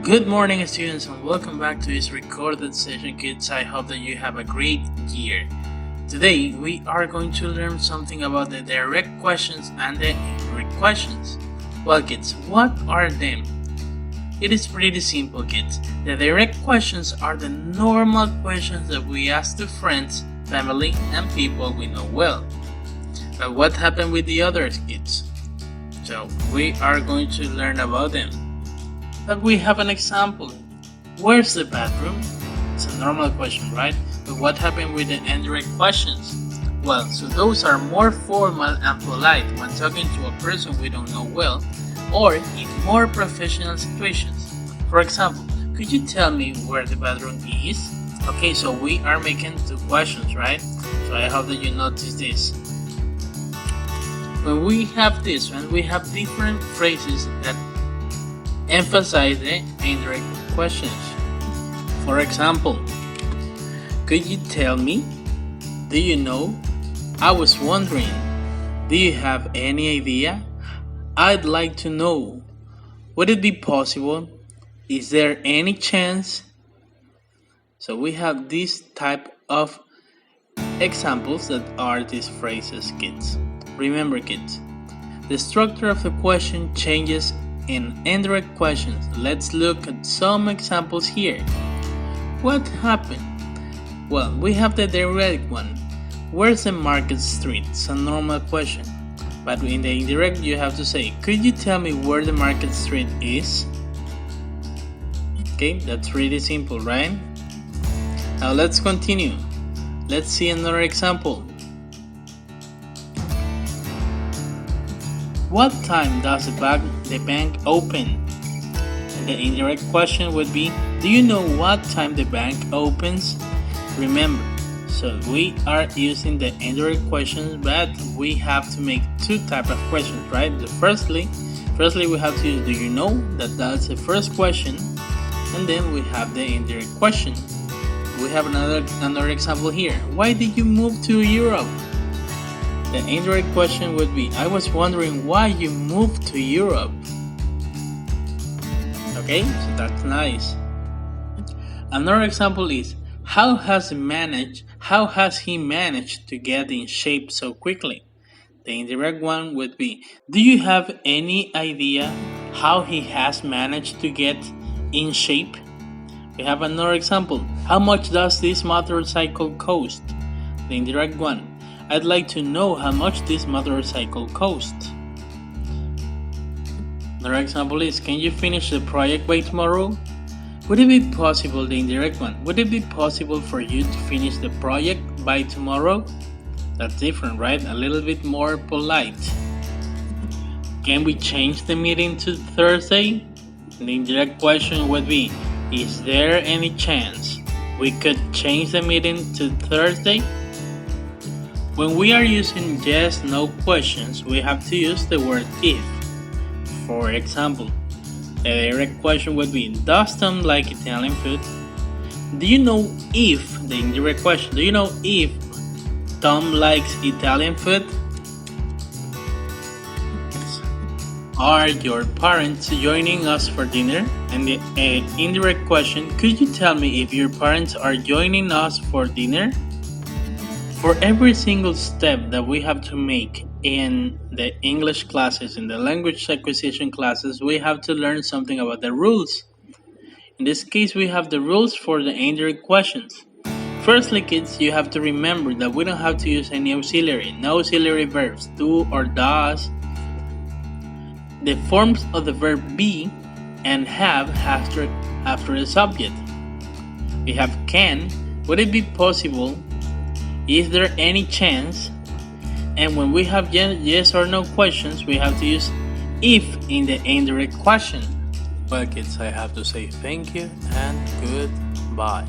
Good morning, students, and welcome back to this recorded session, kids. I hope that you have a great year. Today, we are going to learn something about the direct questions and the indirect questions. Well, kids, what are them? It is pretty simple, kids. The direct questions are the normal questions that we ask to friends, family, and people we know well. But what happened with the others, kids? So, we are going to learn about them. But we have an example. Where's the bathroom? It's a normal question, right? But what happened with the indirect questions? Well, so those are more formal and polite when talking to a person we don't know well, or in more professional situations. For example, could you tell me where the bathroom is? Okay, so we are making two questions, right? So I hope that you notice this. When we have this one, we have different phrases that emphasize the indirect questions. For example, could you tell me? Do you know? I was wondering. Do you have any idea? I'd like to know. Would it be possible? Is there any chance? So we have this type of examples that are these phrases, kids. Remember, kids, the structure of the question changes in indirect questions. Let's look at some examples here. What happened? Well, we have the direct one. Where's the market street? It's a normal question. But in the indirect, you have to say, could you tell me where the market street is? Okay, that's really simple, right? Now let's continue. Let's see another example. What time does the bank open? And the indirect question would be, do you know what time the bank opens? Remember, so we are using the indirect questions, but we have to make two types of questions, right? Firstly, we have to use do you know? That's the first question, and then we have the indirect question. We have another example here. Why did you move to Europe? The indirect question would be, I was wondering why you moved to Europe. Okay, so that's nice. Another example is, how has he managed to get in shape so quickly? The indirect one would be, do you have any idea how he has managed to get in shape? We have another example. How much does this motorcycle cost? The indirect one, I'd like to know how much this motorcycle costs. Another example is, can you finish the project by tomorrow? Would it be possible, the indirect one, would it be possible for you to finish the project by tomorrow? That's different, right? A little bit more polite. Can we change the meeting to Thursday? The indirect question would be, is there any chance we could change the meeting to Thursday? When we are using yes/no questions, we have to use the word if. For example, the direct question would be, does Tom like Italian food? Do you know if, the indirect question, do you know if Tom likes Italian food? Are your parents joining us for dinner? And the indirect question, could you tell me if your parents are joining us for dinner? For every single step that we have to make in the English classes, in the language acquisition classes, we have to learn something about the rules. In this case, we have the rules for the indirect questions. Firstly, kids, you have to remember that we don't have to use any auxiliary, no auxiliary verbs, do or does. The forms of the verb be and have after the subject. We have can, would it be possible? Is there any chance? And when we have yes or no questions, we have to use if in the indirect question. Well, kids, I have to say thank you and goodbye.